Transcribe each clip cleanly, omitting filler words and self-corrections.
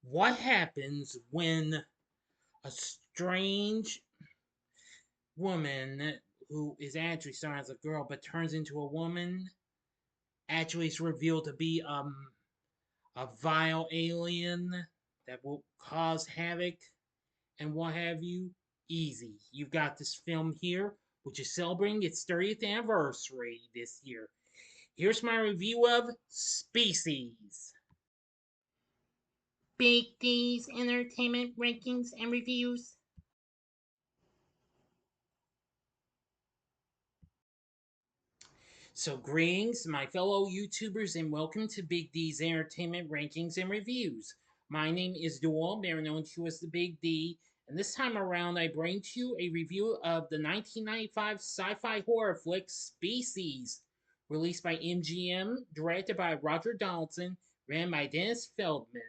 What happens when a strange woman who is actually starting as a girl but turns into a woman actually is revealed to be a vile alien that will cause havoc and what have you? Easy. You've got this film here, which is celebrating its 30th anniversary this year. Here's my review of Species. Big D's Entertainment Rankings and Reviews. So, greetings, my fellow YouTubers, and welcome to Big D's Entertainment Rankings and Reviews. My name is Dual, better known to as the Big D, and this time around I bring to you a review of the 1995 sci-fi horror flick Species, released by MGM, directed by Roger Donaldson, ran by Dennis Feldman,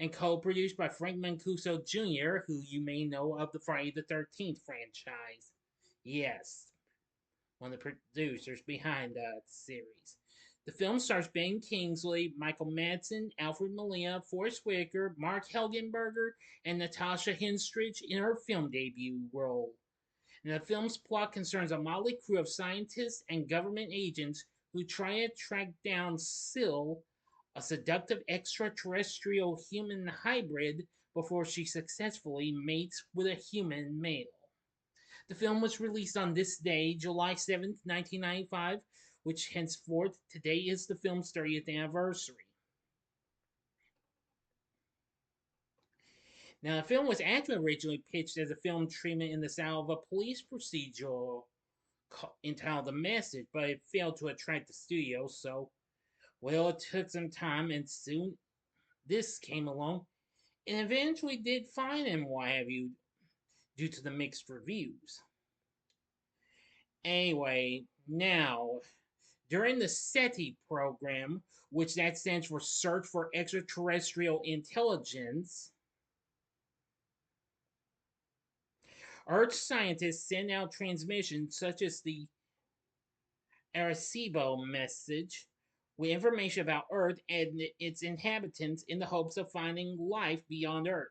and co-produced by Frank Mancuso Jr., who you may know of the Friday the 13th franchise. Yes, one of the producers behind the series. The film stars Ben Kingsley, Michael Madsen, Alfred Molina, Forrest Whitaker, Marg Helgenberger, and Natasha Henstridge in her film debut role. And the film's plot concerns a motley crew of scientists and government agents who try to track down Syl, a seductive extraterrestrial human hybrid, before she successfully mates with a human male. The film was released on this day, July 7th, 1995, which henceforth today is the film's 30th anniversary. Now, the film was actually originally pitched as a film treatment in the style of a police procedural entitled The Message, but it failed to attract the studio, so, well, it took some time, and soon this came along, and eventually did fine and what have you, due to the mixed reviews. Anyway, now, during the SETI program, which that stands for Search for Extraterrestrial Intelligence, Earth scientists send out transmissions such as the Arecibo message with information about Earth and its inhabitants in the hopes of finding life beyond Earth.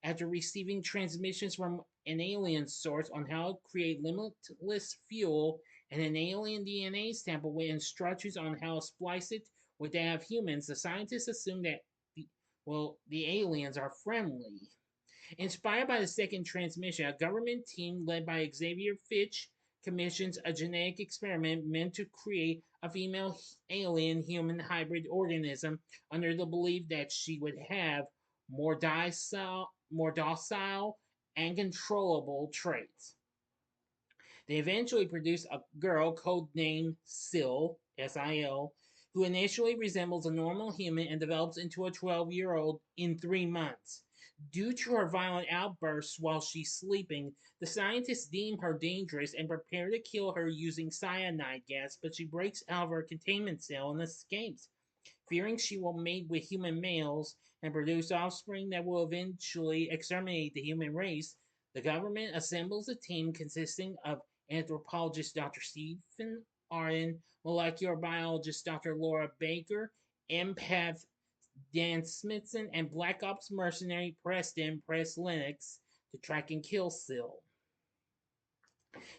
After receiving transmissions from an alien source on how to create limitless fuel and an alien DNA sample with instructions on how to splice it with that of humans, the scientists assume that the aliens are friendly. Inspired by the second transmission, a government team led by Xavier Fitch commissions a genetic experiment meant to create a female alien human hybrid organism under the belief that she would have more docile and controllable traits. They eventually produce a girl codenamed Sil, S-I-L, who initially resembles a normal human and develops into a 12-year-old in 3 months. Due to her violent outbursts while she's sleeping, the scientists deem her dangerous and prepare to kill her using cyanide gas, but she breaks out of her containment cell and escapes, fearing she will mate with human males and produce offspring that will eventually exterminate the human race. The government assembles a team consisting of anthropologist Dr. Stephen Arden, molecular biologist Dr. Laura Baker, empath Dan Smithson, and Black Ops mercenary Preston Press Linux to track and kill Syl.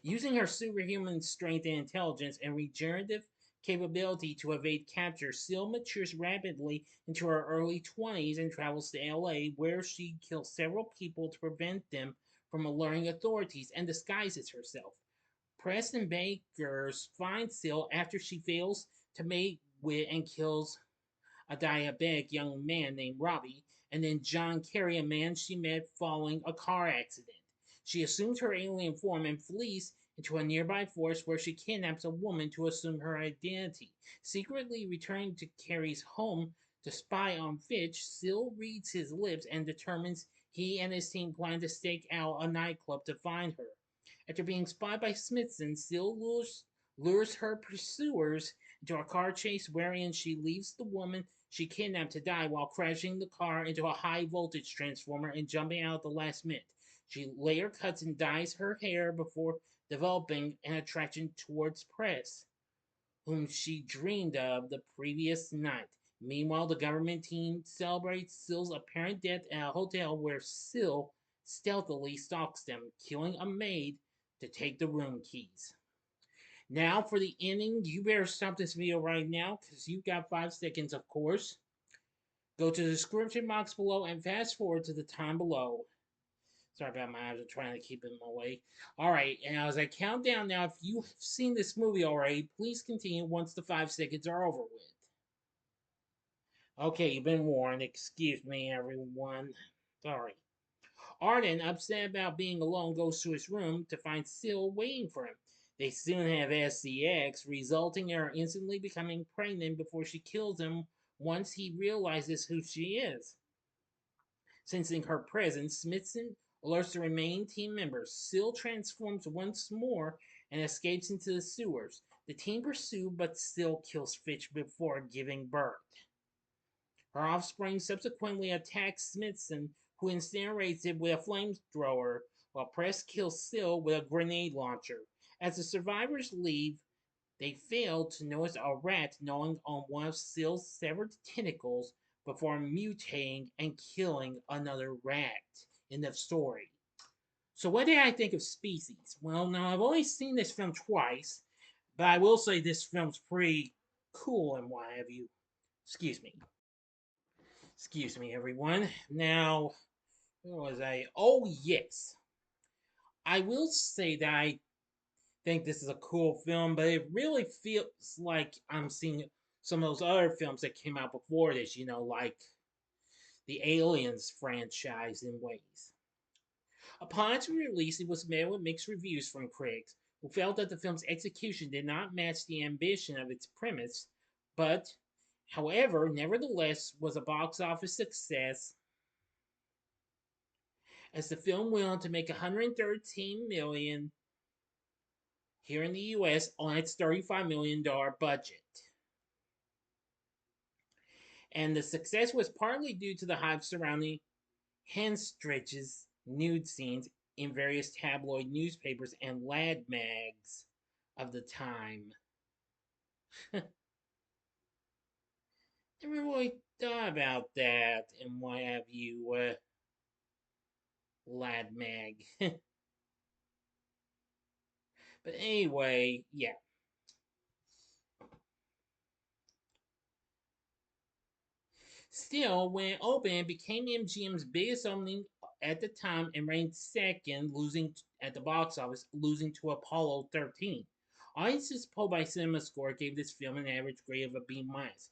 Using her superhuman strength and intelligence and regenerative capability to evade capture, Syl matures rapidly into her early 20s and travels to LA, where she kills several people to prevent them from alerting authorities and disguises herself. Preston Bakers finds Syl after she fails to mate with and kills a diabetic young man named Robbie, and then John Kerry, a man she met following a car accident. She assumes her alien form and flees into a nearby forest where she kidnaps a woman to assume her identity. Secretly returning to Kerry's home to spy on Fitch, Syl reads his lips and determines he and his team plan to stake out a nightclub to find her. After being spied by Smithson, Syl lures her pursuers into a car chase wherein she leaves the woman she kidnapped to die while crashing the car into a high voltage transformer and jumping out at the last minute. She later cuts and dyes her hair before developing an attraction towards Press, whom she dreamed of the previous night. Meanwhile, the government team celebrates Sill's apparent death at a hotel where Sill stealthily stalks them, killing a maid to take the room keys. Now, for the ending, you better stop this video right now because you've got 5 seconds, of course. Go to the description box below and fast forward to the time below. Sorry about my eyes, I'm trying to keep it in my way. Alright, and as I count down now, if you have seen this movie already, please continue once the 5 seconds are over with. Okay, you've been warned. Excuse me, everyone. Sorry. Arden, upset about being alone, goes to his room to find Syl waiting for him. They soon have SCX, resulting in her instantly becoming pregnant before she kills him once he realizes who she is. Sensing her presence, Smithson alerts the remaining team members. Syl transforms once more and escapes into the sewers. The team pursue but still kills Fitch before giving birth. Her offspring subsequently attacks Smithson, who incinerates it with a flamethrower, while Press kills Syl with a grenade launcher. As the survivors leave, they fail to notice a rat gnawing on one of Syl's severed tentacles before mutating and killing another rat. End of story. So what did I think of Species? Well, now I've only seen this film twice, but I will say this film's pretty cool and what have you. Excuse me. Excuse me, everyone. Now, where was I? Oh, yes. I will say that I think this is a cool film, but it really feels like I'm seeing some of those other films that came out before this, like the Aliens franchise in ways. Upon its release, it was met with mixed reviews from critics who felt that the film's execution did not match the ambition of its premise, but, however, nevertheless was a box office success as the film went on to make 113 million here in the US on its $35 million budget. And the success was partly due to the hype surrounding Henstridge's nude scenes in various tabloid newspapers and lad mags of the time. Never really thought about that and what have you, lad mag. But anyway, yeah. Still, when it opened, it became MGM's biggest opening at the time and ranked second, losing at the box office, losing to Apollo 13. Audiences polled by CinemaScore gave this film an average grade of a B minus.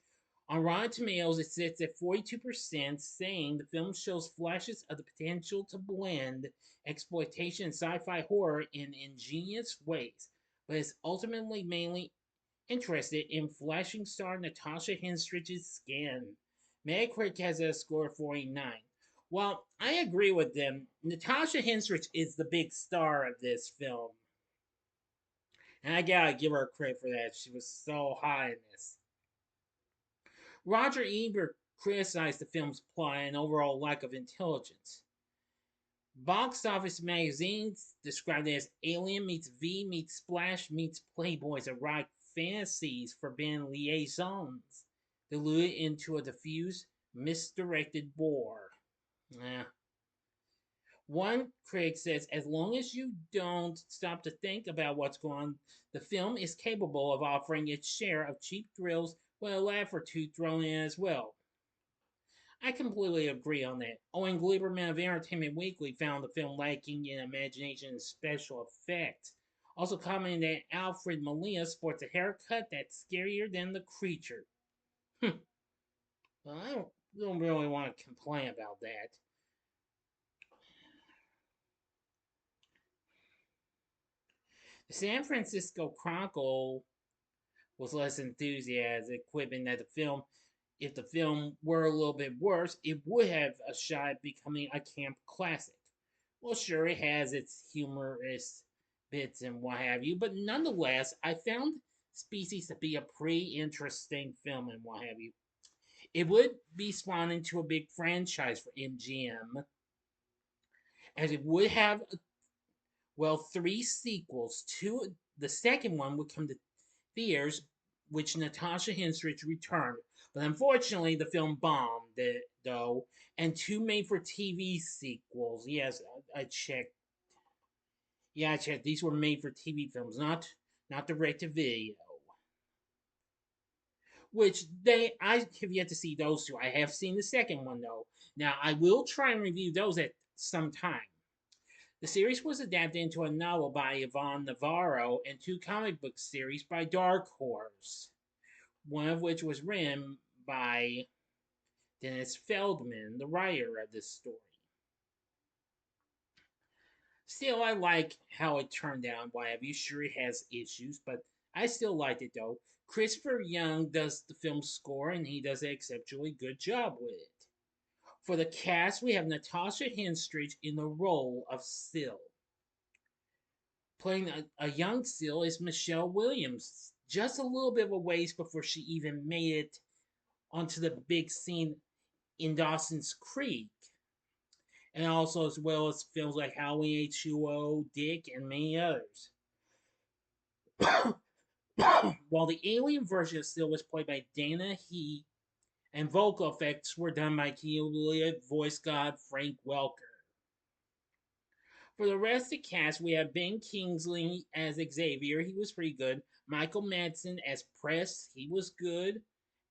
On Rotten Tomatoes, it sits at 42%, saying the film shows flashes of the potential to blend exploitation and sci-fi horror in ingenious ways, but is ultimately mainly interested in flashing star Natasha Henstridge's skin. Metacritic has a score of 49. Well, I agree with them. Natasha Henstridge is the big star of this film. And I gotta give her credit for that. She was so high in this. Roger Ebert criticized the film's plot and overall lack of intelligence. Box Office magazines described it as Alien meets V meets Splash meets Playboy's erotic fantasies forbidden liaisons, diluted into a diffuse, misdirected bore. Eh. One critic says, as long as you don't stop to think about what's going on, the film is capable of offering its share of cheap thrills with a laugh or two thrown in as well. I completely agree on that. Owen Gleiberman of Entertainment Weekly found the film lacking in imagination and special effects. Also commenting that Alfred Molina sports a haircut that's scarier than the creature. Well, I don't really want to complain about that. The San Francisco Chronicle was less enthusiastic, quipping that if the film were a little bit worse, it would have a shot at becoming a camp classic. Well, sure, it has its humorous bits and what have you, but nonetheless, I found Species to be a pretty interesting film and what have you. It would be spawned into a big franchise for MGM, as it would have, well, three sequels. The second one would come to theaters, which Natasha Henstridge returned, But unfortunately, the film bombed, though, and two made-for-TV sequels. Yes, I checked. Yeah, I checked. These were made-for-TV films, not direct-to-video. Which I have yet to see those two. I have seen the second one though. Now I will try and review those at some time. The series was adapted into a novel by Yvonne Navarro and two comic book series by Dark Horse, one of which was written by Dennis Feldman, the writer of this story. Still, I like how it turned out. Why have you? Sure, it has issues, but I still liked it though. Christopher Young does the film score, and he does an exceptionally good job with it. For the cast, we have Natasha Henstridge in the role of Syl. Playing a young Syl is Michelle Williams, just a little bit of a ways before she even made it onto the big scene in Dawson's Creek. And also as well as films like Halloween H2O, Dick, and many others. While the alien version of Syl was played by Dana He, and vocal effects were done by Keanu voice god Frank Welker. For the rest of the cast, we have Ben Kingsley as Xavier. He was pretty good. Michael Madsen as Press. He was good.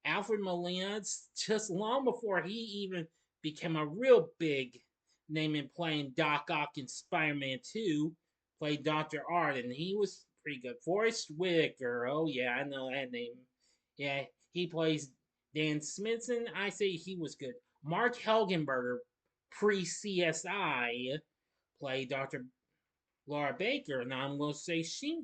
Alfred Molina, just long before he even became a real big name in playing Doc Ock in Spider-Man 2, played Dr. Arden. He was pretty good. Forrest Whitaker. Oh, yeah, I know that name. Yeah, he plays Dan Smithson. I say he was good. Marg Helgenberger, pre-CSI, played Dr. Laura Baker, and I'm going to say she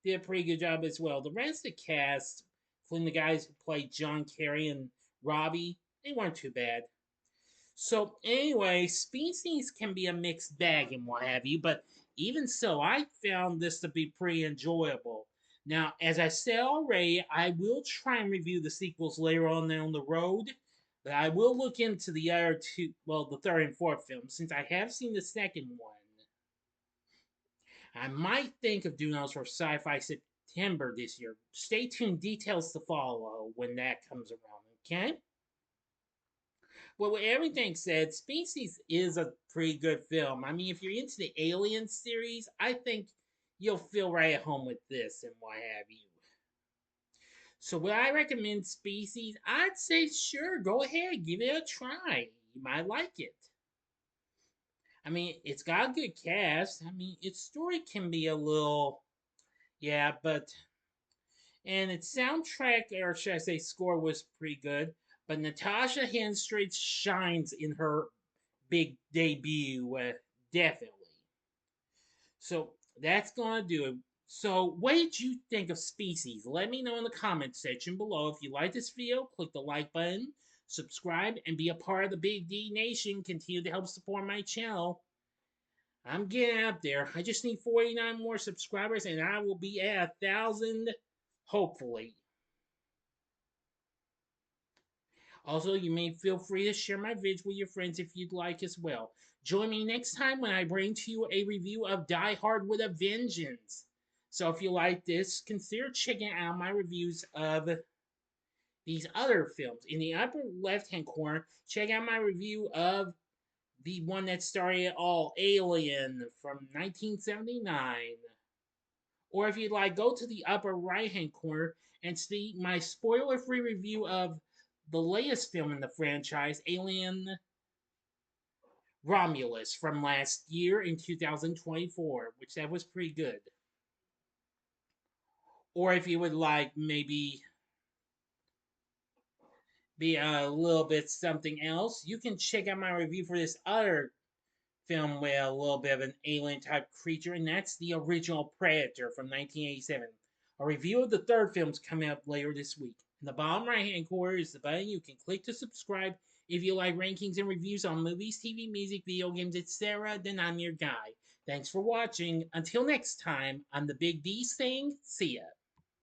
did a pretty good job as well. The rest of the cast, including the guys who played John Kerry and Robbie, they weren't too bad. So, anyway, Species can be a mixed bag and what have you, but even so, I found this to be pretty enjoyable. Now, as I said already, I will try and review the sequels later on down the road, but I will look into the other two, well, the third and fourth films, since I have seen the second one. I might think of doing those for Sci-Fi September this year. Stay tuned, details to follow when that comes around, okay? Well, with everything said, Species is a pretty good film. I mean, if you're into the Alien series, I think you'll feel right at home with this and what have you. So, would I recommend Species? I'd say sure, go ahead, give it a try. You might like it. I mean, it's got a good cast. I mean, its story can be a little, yeah, but and its soundtrack, or should I say, score was pretty good. But Natasha Henstridge shines in her big debut, definitely. So that's gonna do it. So, what did you think of Species? Let me know in the comment section below. If you like this video, click the like button, subscribe, and be a part of the Big D Nation. Continue to help support my channel. I'm getting up there. I just need 49 more subscribers, and I will be at 1,000, hopefully. Also, you may feel free to share my vids with your friends if you'd like as well. Join me next time when I bring to you a review of Die Hard with a Vengeance. So if you like this, consider checking out my reviews of these other films. In the upper left-hand corner, check out my review of the one that started it all, Alien, from 1979. Or if you'd like, go to the upper right-hand corner and see my spoiler-free review of the latest film in the franchise, Alien Romulus, from last year in 2024, which that was pretty good. Or if you would like maybe be a little bit something else, you can check out my review for this other film with a little bit of an alien type creature, and that's the original Predator from 1987. A review of the third film's coming up later this week. In the bottom right hand corner is the button you can click to subscribe. If you like rankings and reviews on movies, TV, music, video games, etc., then I'm your guy. Thanks for watching. Until next time, I'm the Big D saying, see ya.